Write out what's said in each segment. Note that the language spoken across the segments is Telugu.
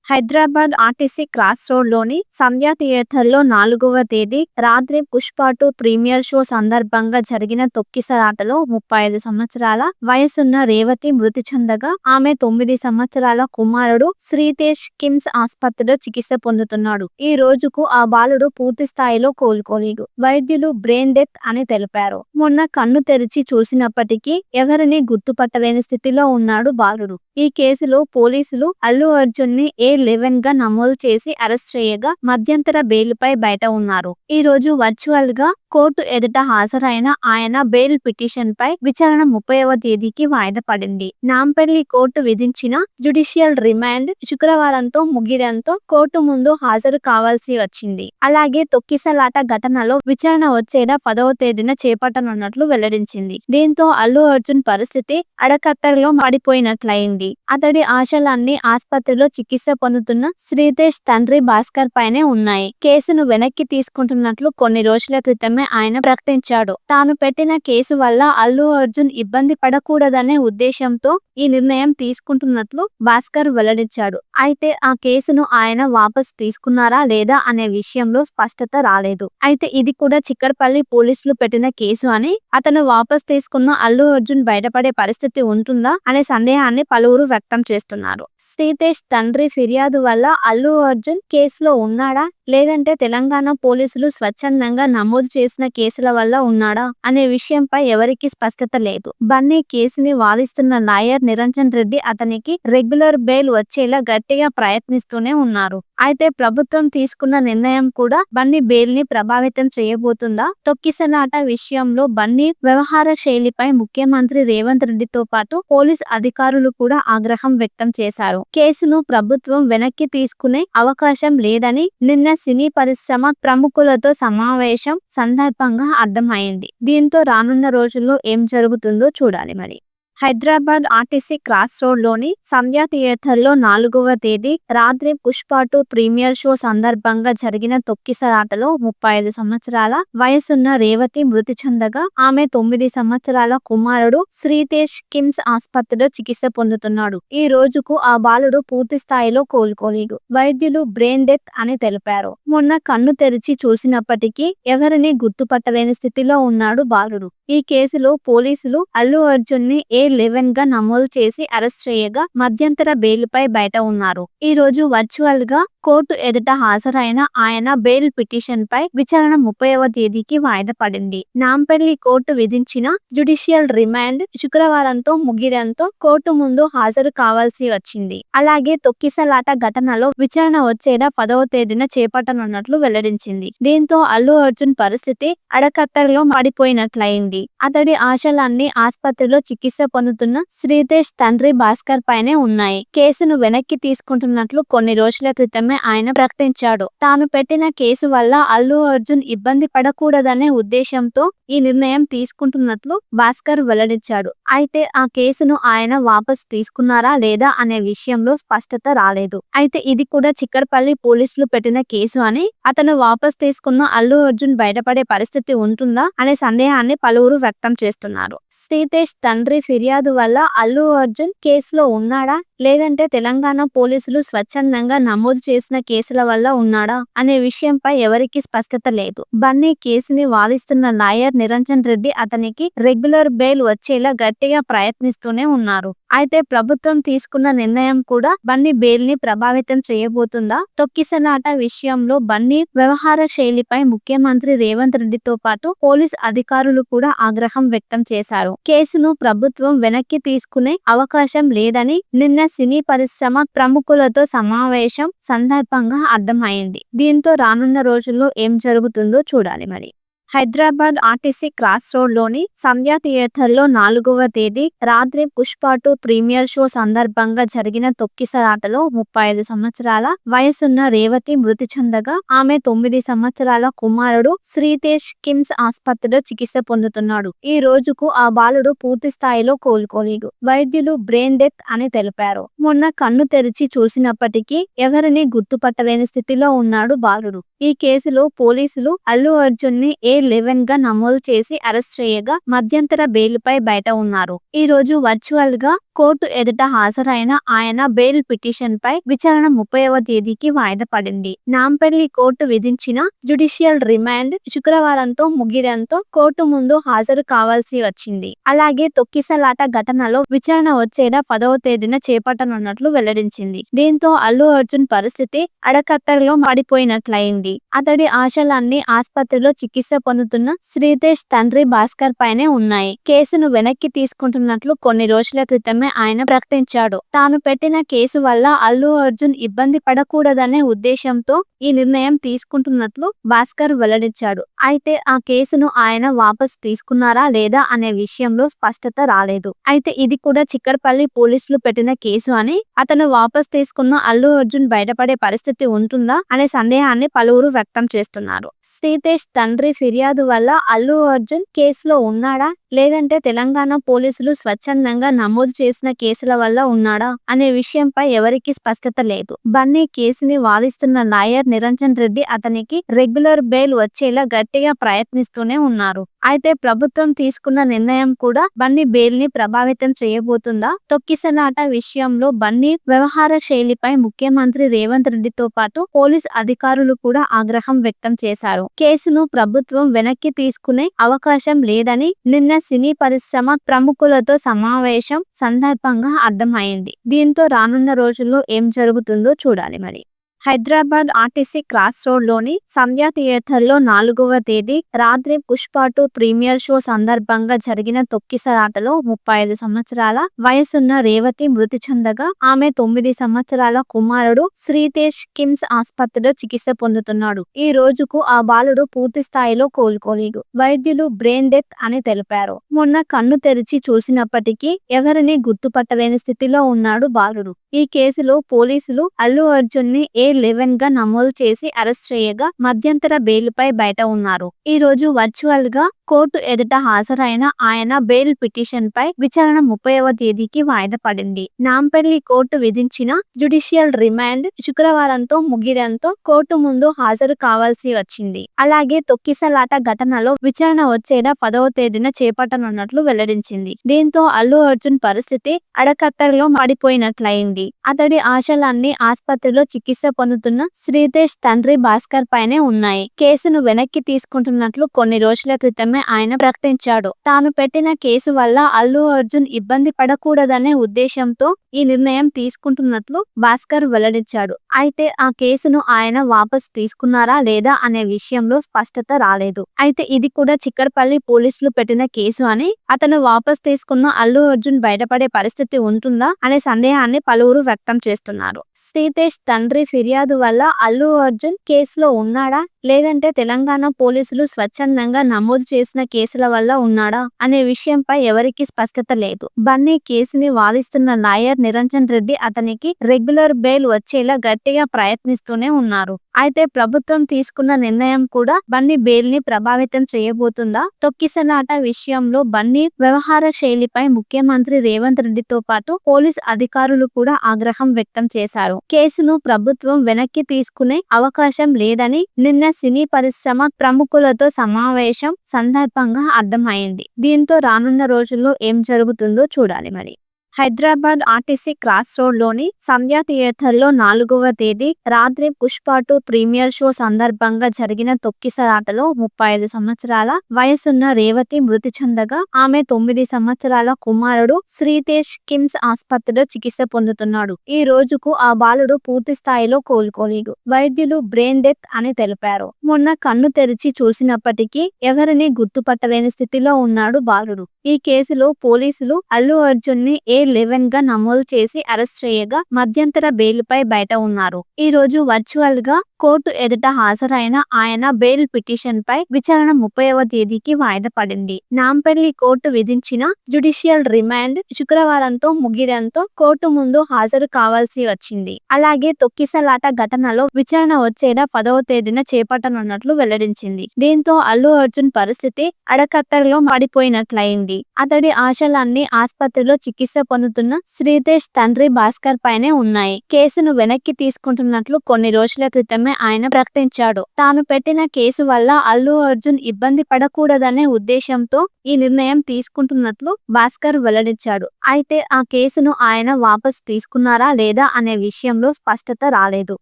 హైదరాబాద్ ఆర్టీసీ క్రాస్ రోడ్లోని సంధ్యా థియేటర్లో 4వ తేదీ రాత్రి 'పుష్ప 2' ప్రీమియర్ షో సందర్భంగా జరిగిన తొక్కిసలాటలో 35 సంవత్సరాల వయసున్న రేవతి మృతి చెందగా ఆమె 9 సంవత్సరాల కుమారుడు శ్రీతేష్ కిమ్స్ ఆస్పత్రిలో చికిత్స పొందుతున్నాడు. ఈ రోజుకు ఆ బాలుడు పూర్తి స్థాయిలో కోలుకోలేదు. వైద్యులు బ్రెయిన్ డెత్ అని తెలిపారు. మొన్న కన్ను తెరిచి చూసినప్పటికీ ఎవరిని గుర్తుపట్టలేని స్థితిలో ఉన్నాడు బాలుడు. ఈ కేసులో పోలీసులు అల్లు అర్జున్ ని A11 గా నమోదు చేసి అరెస్ట్ చేయగా మధ్యంతర బెయిల్పై బయట ఉన్నారు. ఈ రోజు వర్చువల్ గా కోర్టు ఎదుట హాజరైన ఆయన బెయిల్ పిటిషన్ పై విచారణ 30వ తేదీకి వాయిదా పడింది. నాంపల్లి కోర్టు విధించిన జ్యుడిషియల్ రిమాండ్ శుక్రవారంతో ముగియడంతో కోర్టు ముందు హాజరు కావాల్సి వచ్చింది. అలాగే తొక్కిసలాట ఘటనలో విచారణ వచ్చేలా 10వ తేదీన చేపట్టనున్నట్లు వెల్లడించింది. దీంతో అల్లు అర్జున్ పరిస్థితి అడకత్తెరలో పడిపోయినట్లయింది. అతడి ఆశలన్నీ ఆస్పత్రిలో చికిత్స పొందుతున్న శ్రీతేష్ తండ్రి భాస్కర్ పైనే ఉన్నాయి. కేసును వెనక్కి తీసుకుంటున్నట్లు కొన్ని రోజుల క్రితమే ఆయన ప్రకటించాడు. తాను పెట్టిన కేసు వల్ల అల్లు అర్జున్ ఇబ్బంది పడకూడదనే ఉద్దేశంతో ఈ నిర్ణయం తీసుకుంటున్నట్లు భాస్కర్ వెల్లడించాడు. అయితే ఆ కేసును ఆయన వాపసు తీసుకున్నారా లేదా అనే విషయంలో స్పష్టత రాలేదు. అయితే ఇది కూడా చిక్కడపల్లి పోలీసులు పెట్టిన కేసు అని, అతను వాపసు తీసుకున్న అల్లు అర్జున్ బయటపడే పరిస్థితి ఉంటుందా అనే సందేహాన్ని పలువురు వ్యక్తం చేస్తున్నారు. శ్రీతేష్ తండ్రి ఫిర్యాదు వల్ల అల్లు అర్జున్ కేసులో ఉన్నాడా, లేదంటే తెలంగాణ పోలీసులు స్వచ్ఛందంగా నమోదు చేసిన కేసుల వల్ల ఉన్నాడా అనే విషయంపై ఎవరికీ స్పష్టత లేదు. బన్నీ కేసుని వాదిస్తున్న లాయర్ నిరంజన్ రెడ్డి అతనికి రెగ్యులర్ బెయిల్ వచ్చేలా గట్టిగా ప్రయత్నిస్తూనే ఉన్నారు. అయితే ప్రభుత్వం తీసుకున్న నిర్ణయం కూడా బన్నీ బెయిల్ ని ప్రభావితం చేయబోతుందా? తొక్కిసలాట విషయంలో బన్నీ వ్యవహార శైలిపై ముఖ్యమంత్రి రేవంత్ రెడ్డితో పాటు పోలీస్ అధికారులు కూడా ఆగ్రహం వ్యక్తం చేశారు. కేసును ప్రభుత్వం వెనక్కి తీసుకునే అవకాశం లేదని నిన్న సినీ పరిశ్రమ ప్రముఖులతో సమావేశం సందర్భంగా అర్థమైంది. దీంతో రానున్న రోజుల్లో ఏం జరుగుతుందో చూడాలి మరి. హైదరాబాద్ ఆర్టీసీ క్రాస్ రోడ్లోని సంధ్యా థియేటర్లో 4వ తేదీ రాత్రి 'పుష్ప 2' ప్రీమియర్ షో సందర్భంగా జరిగిన తొక్కిసలాటలో 35 సంవత్సరాల వయసున్న రేవతి మృతి చెందగా ఆమె 9 సంవత్సరాల కుమారుడు శ్రీతేష్ కిమ్స్ ఆస్పత్రిలో చికిత్స పొందుతున్నాడు. ఈ రోజుకు ఆ బాలుడు పూర్తి స్థాయిలో కోలుకోలేదు. వైద్యులు బ్రెయిన్ డెత్ అని తెలిపారు. మొన్న కన్ను తెరిచి చూసినప్పటికీ ఎవరిని గుర్తుపట్టలేని స్థితిలో ఉన్నాడు బాలుడు. ఈ కేసులో పోలీసులు అల్లు అర్జున్ ని A11 గా నమోదు చేసి అరెస్ట్ చేయగా మధ్యంతర బెయిల్పై బయట ఉన్నారు. ఈ రోజు వర్చువల్ గా కోర్టు ఎదుట హాజరైన ఆయన బెయిల్ పిటిషన్ పై విచారణ 30వ తేదీకి వాయిదా పడింది. నాంపల్లి కోర్టు విధించిన జ్యుడిషియల్ రిమాండ్ శుక్రవారంతో ముగియడంతో కోర్టు ముందు హాజరు కావాల్సి వచ్చింది. అలాగే తొక్కిసలాట ఘటనలో విచారణ వచ్చేలా 10వ తేదీన చేపట్టనున్నట్లు వెల్లడించింది. దీంతో అల్లు అర్జున్ పరిస్థితి అడకత్తెరలో పడిపోయినట్లయింది. అతడి ఆశలన్నీ ఆస్పత్రిలో చికిత్స పొందుతున్న శ్రీతేష్ తండ్రి భాస్కర్ పైనే ఉన్నాయి. కేసును వెనక్కి తీసుకుంటున్నట్లు కొన్ని రోజుల క్రితమే ఆయన ప్రకటించాడు. తాను పెట్టిన కేసు వల్ల అల్లు అర్జున్ ఇబ్బంది పడకూడదనే ఉద్దేశంతో ఈ నిర్ణయం తీసుకుంటున్నట్లు భాస్కర్ వెల్లడించాడు. అయితే ఆ కేసును ఆయన వాపసు తీసుకున్నారా లేదా అనే విషయంలో స్పష్టత రాలేదు. అయితే ఇది కూడా చిక్కడపల్లి పోలీసులు పెట్టిన కేసు అని, అతను వాపసు తీసుకున్న అల్లు అర్జున్ బయటపడే పరిస్థితి ఉంటుందా అనే సందేహాన్ని పలువురు వ్యక్తం చేస్తున్నారు. శ్రీతేష్ తండ్రి ఫిర్యాదు వల్ల అల్లు అర్జున్ కేసులో ఉన్నాడా, లేదంటే తెలంగాణ పోలీసులు స్వచ్ఛందంగా నమోదు చేసిన కేసుల వల్ల ఉన్నాడా అనే విషయంపై ఎవరికీ స్పష్టత లేదు. బన్నీ కేసుని వాదిస్తున్న లాయర్ నిరంజన్ రెడ్డి అతనికి రెగ్యులర్ బెయిల్ వచ్చేలా గట్టిగా ప్రయత్నిస్తూనే ఉన్నారు. అయితే ప్రభుత్వం తీసుకున్న నిర్ణయం కూడా బన్నీ బెయిల్ ని ప్రభావితం చేయబోతుందా? తొక్కిసలాట విషయంలో బన్నీ వ్యవహార శైలిపై ముఖ్యమంత్రి రేవంత్ రెడ్డితో పాటు పోలీస్ అధికారులు కూడా ఆగ్రహం వ్యక్తం చేశారు. కేసును ప్రభుత్వం వెనక్కి తీసుకునే అవకాశం లేదని నిన్న సినీ పరిశ్రమ ప్రముఖులతో సమావేశం సందర్భంగా అర్థమైంది. దీంతో రానున్న రోజుల్లో ఏం జరుగుతుందో చూడాలి మరి. హైదరాబాద్ ఆర్టీసీ క్రాస్ రోడ్లోని సంధ్యా థియేటర్లో 4వ తేదీ రాత్రి 'పుష్ప 2' ప్రీమియర్ షో సందర్భంగా జరిగిన తొక్కిసలాటలో 35 సంవత్సరాల వయసున్న రేవతి మృతి చెందగా ఆమె 9 సంవత్సరాల కుమారుడు శ్రీతేష్ కిమ్స్ ఆస్పత్రిలో చికిత్స పొందుతున్నాడు. ఈ రోజుకు ఆ బాలుడు పూర్తి స్థాయిలో కోలుకోలేదు. వైద్యులు బ్రెయిన్ డెత్ అని తెలిపారు. మొన్న కన్ను తెరిచి చూసినప్పటికీ ఎవరిని గుర్తుపట్టలేని స్థితిలో ఉన్నాడు బాలుడు. ఈ కేసులో పోలీసులు అల్లు అర్జున్ ని A11 గా నమోదు చేసి అరెస్ట్ చేయగా మధ్యంతర బెయిల్పై బయట ఉన్నారు. ఈ రోజు వర్చువల్ గా కోర్టు ఎదుట హాజరైన ఆయన బెయిల్ పిటిషన్పై విచారణ 30వ తేదీకి వాయిదా పడింది. నాంపల్లి కోర్టు విధించిన జ్యుడిషియల్ రిమాండ్ శుక్రవారంతో ముగియడంతో కోర్టు ముందు హాజరు కావాల్సి వచ్చింది. అలాగే తొక్కిసలాట ఘటనలో విచారణ వచ్చేలా 10వ తేదీన చేపట్టనున్నట్లు వెల్లడించింది. దీంతో అల్లు అర్జున్ పరిస్థితి అడకత్తెరలో పడిపోయినట్లయింది. అతడి ఆశలన్నీ ఆస్పత్రిలో చికిత్స పొందుతున్న శ్రీతేష్ తండ్రి భాస్కర్ పైనే ఉన్నాయి. కేసును వెనక్కి తీసుకుంటున్నట్లు కొన్ని రోజుల క్రితమే ఆయన ప్రకటించాడు. తాను పెట్టిన కేసు వల్ల అల్లు అర్జున్ ఇబ్బంది పడకూడదనే ఉద్దేశంతో ఈ నిర్ణయం తీసుకుంటున్నట్లు భాస్కర్ వెల్లడించాడు. అయితే ఆ కేసును ఆయన వాపసు తీసుకున్నారా లేదా అనే విషయంలో స్పష్టత రాలేదు. అయితే ఇది కూడా చిక్కడపల్లి పోలీసులు పెట్టిన కేసు అని, అతను వాపసు తీసుకున్న అల్లు అర్జున్ బయటపడే పరిస్థితి ఉంటుందా అనే సందేహాన్ని పలువురు వ్యక్తం చేస్తున్నారు. శ్రీతేష్ తండ్రి ఫిర్యాదు వల్ల అల్లు అర్జున్ కేసులో ఉన్నాడా, లేదంటే తెలంగాణ పోలీసులు స్వచ్ఛందంగా నమోదు చేసిన కేసుల వల్ల ఉన్నాడా అనే విషయంపై ఎవరికీ స్పష్టత లేదు. బన్నీ కేసుని వాదిస్తున్న లాయర్ నిరంజన్ రెడ్డి అతనికి రెగ్యులర్ బెయిల్ వచ్చేలా గట్టిగా ప్రయత్నిస్తూనే ఉన్నారు. అయితే ప్రభుత్వం తీసుకున్న నిర్ణయం కూడా బన్నీ బెయిల్ ని ప్రభావితం చేయబోతుందా? తొక్కిసలాట విషయంలో బన్నీ వ్యవహార శైలిపై ముఖ్యమంత్రి రేవంత్ రెడ్డితో పాటు పోలీస్ అధికారులు కూడా ఆగ్రహం వ్యక్తం చేశారు. కేసును ప్రభుత్వం వెనక్కి తీసుకునే అవకాశం లేదని నిన్న సినీ పరిశ్రమ ప్రముఖులతో సమావేశం సందర్భంగా అర్థమైంది. దీంతో రానున్న రోజుల్లో ఏం జరుగుతుందో చూడాలి. మరి హైదరాబాద్ ఆర్టీసీ క్రాస్ రోడ్ లోని సంధ్యా థియేటర్ లో 4వ తేదీ రాత్రి పుష్ప 2 ప్రీమియర్ షో సందర్భంగా జరిగిన తొక్కిసలాటలో 35 సంవత్సరాల వయసున్న రేవతి మృతి చెందగా ఆమె 9 సంవత్సరాల కుమారుడు శ్రీతేష్ కిమ్స్ ఆస్పత్రిలో చికిత్స పొందుతున్నాడు. ఈ రోజుకు ఆ బాలుడు పూర్తి స్థాయిలో కోలుకోలేదు. వైద్యులు బ్రెయిన్ డెత్ అని తెలిపారు. మొన్న కన్ను తెరిచి చూసినప్పటికీ ఎవరిని గుర్తుపట్టలేని స్థితిలో ఉన్నాడు బాలుడు. ఈ కేసులో పోలీసులు అల్లు అర్జున్ ని A11 గా నమోదు చేసి అరెస్ట్ చేయగా మధ్యంతర బెయిల్పై బయట ఉన్నారు. ఈ రోజు వర్చువల్ గా కోర్టు ఎదుట హాజరైన ఆయన బెయిల్ పిటిషన్ పై విచారణ 30వ తేదీకి వాయిదా పడింది. నాంపల్లి కోర్టు విధించిన జ్యుడిషియల్ రిమాండ్ శుక్రవారంతో ముగియడంతో కోర్టు ముందు హాజరు కావాల్సి వచ్చింది. అలాగే తొక్కిసలాట ఘటనలో విచారణ వచ్చేలా 10వ తేదీన చేపట్టనున్నట్లు వెల్లడించింది. దీంతో అల్లు అర్జున్ పరిస్థితి అడకత్తెరలో పడిపోయినట్లయింది. అతడి ఆశలన్నీ ఆస్పత్రిలో చికిత్స పొందుతున్న శ్రీతేష్ తండ్రి భాస్కర్ పైనే ఉన్నాయి. కేసును వెనక్కి తీసుకుంటున్నట్లు కొన్ని రోజుల క్రితమే ఆయన ప్రకటించాడు. తాను పెట్టిన కేసు వల్ల అల్లు అర్జున్ ఇబ్బంది పడకూడదనే ఉద్దేశంతో ఈ నిర్ణయం తీసుకుంటున్నట్లు భాస్కర్ వెల్లడించాడు. అయితే ఆ కేసును ఆయన వాపసు తీసుకున్నారా లేదా అనే విషయంలో స్పష్టత రాలేదు. అయితే ఇది కూడా చిక్కడపల్లి పోలీసులు పెట్టిన కేసు అని, అతను వాపసు తీసుకున్న అల్లు అర్జున్ బయటపడే పరిస్థితి ఉంటుందా అనే సందేహాన్ని పలువురు వ్యక్తం చేస్తున్నారు. శ్రీతేష్ తండ్రి ఫిర్యాదు వల్ల అల్లు అర్జున్ కేసులో ఉన్నాడా, లేదంటే తెలంగాణ పోలీసులు స్వచ్ఛందంగా నమోదు చేసిన కేసుల వల్ల ఉన్నాడా అనే విషయంపై ఎవరికీ స్పష్టత లేదు. బన్నీ కేసుని వాదిస్తున్న లాయర్ నిరంజన్ రెడ్డి అతనికి రెగ్యులర్ బెయిల్ వచ్చేలా గట్టిగా ప్రయత్నిస్తూనే ఉన్నారు. అయితే ప్రభుత్వం తీసుకున్న నిర్ణయం కూడా బన్నీ బెయిల్ ని ప్రభావితం చేయబోతుందా? తొక్కిసలాట విషయంలో బన్నీ వ్యవహార శైలిపై ముఖ్యమంత్రి రేవంత్ రెడ్డితో పాటు పోలీస్ అధికారులు కూడా ఆగ్రహం వ్యక్తం చేశారు. కేసును ప్రభుత్వం వెనక్కి తీసుకునే అవకాశం లేదని నిన్న సినీ పరిశ్రమ ప్రముఖులతో సమావేశం సందర్భంగా అర్థమైంది. దీంతో రానున్న రోజుల్లో ఏం జరుగుతుందో చూడాలి. మరి హైదరాబాద్ ఆర్టీసీ క్రాస్ రోడ్ లోని సంధ్యా థియేటర్ లో 4వ తేదీ రాత్రి పుష్ప 2 ప్రీమియర్ షో సందర్భంగా జరిగిన తొక్కిసలాటలో 35 సంవత్సరాల వయసున్న రేవతి మృతి చెందగా ఆమె 9 సంవత్సరాల కుమారుడు శ్రీతేష్ కిమ్స్ ఆస్పత్రిలో చికిత్స పొందుతున్నాడు. ఈ రోజుకు ఆ బాలుడు పూర్తి స్థాయిలో కోలుకోలేదు. వైద్యులు బ్రెయిన్ డెత్ అని తెలిపారు. మొన్న కన్ను తెరిచి చూసినప్పటికీ ఎవరిని గుర్తుపట్టలేని స్థితిలో ఉన్నాడు బాలుడు. ఈ కేసులో పోలీసులు అల్లు అర్జున్ ని A11 గా నమోదు చేసి అరెస్ట్ చేయగా మధ్యంతర బెయిల్పై బయట ఉన్నారు. ఈ రోజు వర్చువల్ గా కోర్టు ఎదుట హాజరైన ఆయన బెయిల్ పిటిషన్ పై విచారణ 30వ తేదీకి వాయిదా పడింది. నాంపల్లి కోర్టు విధించిన జ్యుడిషియల్ రిమాండ్ శుక్రవారంతో ముగియడంతో కోర్టు ముందు హాజరు కావాల్సి వచ్చింది. అలాగే తొక్కిసలాట ఘటనలో విచారణ వచ్చేలా 10వ తేదీన చేపట్టనున్నట్లు వెల్లడించింది. దీంతో అల్లు అర్జున్ పరిస్థితి అడకత్తెరలో పడిపోయినట్లయింది. అతడి ఆశలన్నీ ఆస్పత్రిలో చికిత్స పొందుతున్న శ్రీతేష్ తండ్రి భాస్కర్ పైనే ఉన్నాయి. కేసును వెనక్కి తీసుకుంటున్నట్లు కొన్ని రోజుల క్రితమే విషయమై ఆయన ప్రకటించాడు. తాను పెట్టిన కేసు వల్ల అల్లు అర్జున్ ఇబ్బంది పడకూడదనే ఉద్దేశంతో ఈ నిర్ణయం తీసుకుంటున్నట్లు భాస్కర్ వెల్లడించాడు. అయితే ఆ కేసును ఆయన వాపసు తీసుకున్నారా లేదా అనే విషయంలో స్పష్టత రాలేదు.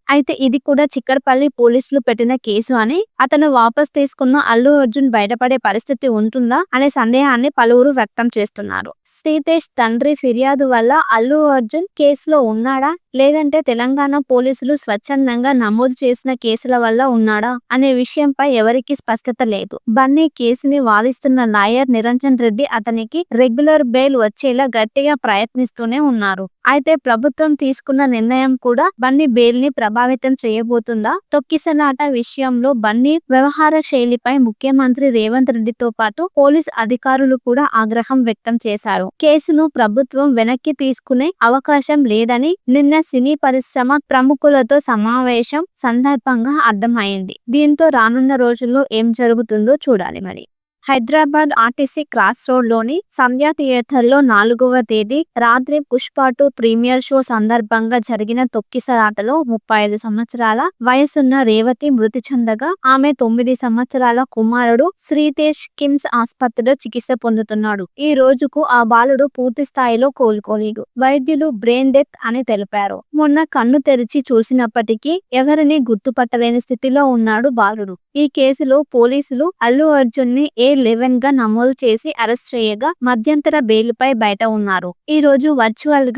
అయితే ఇది కూడా చిక్కడపల్లి పోలీసులు పెట్టిన కేసు అని, అతను వాపసు తీసుకున్న అల్లు అర్జున్ బయటపడే పరిస్థితి ఉంటుందా అనే సందేహాన్ని పలువురు వ్యక్తం చేస్తున్నారు. శ్రీతేష్ తండ్రి ఫిర్యాదు వల్ల అల్లు అర్జున్ కేసులో ఉన్నాడా, లేదంటే తెలంగాణ పోలీసులు స్వచ్ఛందంగా నమోదు చేసిన కేసుల వల్ల ఉన్నాడా అనే విషయంపై ఎవరికీ స్పష్టత లేదు. బన్నీ కేసుని వాదిస్తున్న లాయర్ నిరంజన్ రెడ్డి అతనికి రెగ్యులర్ బెయిల్ వచ్చేలా గట్టిగా ప్రయత్నిస్తూనే ఉన్నారు. అయితే ప్రభుత్వం తీసుకున్న నిర్ణయం కూడా బన్నీ బెయిల్ ని ప్రభావితం చేయబోతుందా? తొక్కిసలాట విషయంలో బన్నీ వ్యవహార శైలిపై ముఖ్యమంత్రి రేవంత్ రెడ్డితో పాటు పోలీస్ అధికారులు కూడా ఆగ్రహం వ్యక్తం చేశారు. కేసును ప్రభుత్వం వెనక్కి తీసుకునే అవకాశం లేదని నిన్న సినీ పరిశ్రమ ప్రముఖులతో సమావేశం సందర్భంగా అర్థమైంది. దీంతో రానున్న రోజుల్లో ఏం జరుగుతుందో చూడాలి. మరి హైదరాబాద్ ఆర్టీసీ క్రాస్ రోడ్ లోని సంధ్యా థియేటర్లో 4వ తేదీ రాత్రి పుష్ప 2 ప్రీమియర్ షో సందర్భంగా జరిగిన తొక్కిసలాటలో 35 సంవత్సరాల వయసున్న రేవతి మృతి చెందగా ఆమె 9 సంవత్సరాల కుమారుడు శ్రీతేష్ కిమ్స్ ఆసుపత్రిలో చికిత్స పొందుతున్నాడు. ఈ రోజుకు ఆ బాలుడు పూర్తి స్థాయిలో కోలుకోలేదు. వైద్యులు బ్రెయిన్ డెత్ అని తెలిపారు. మొన్న కన్ను తెరిచి చూసినప్పటికీ ఎవరిని గుర్తుపట్టలేని స్థితిలో ఉన్నాడు బాలుడు. ఈ కేసులో పోలీసులు అల్లు అర్జున్ ని A11 గా నమోదు చేసి అరెస్ట్ చేయగా మధ్యంతర బెయిల్పై బయట ఉన్నారు. ఈ రోజు వర్చువల్ గా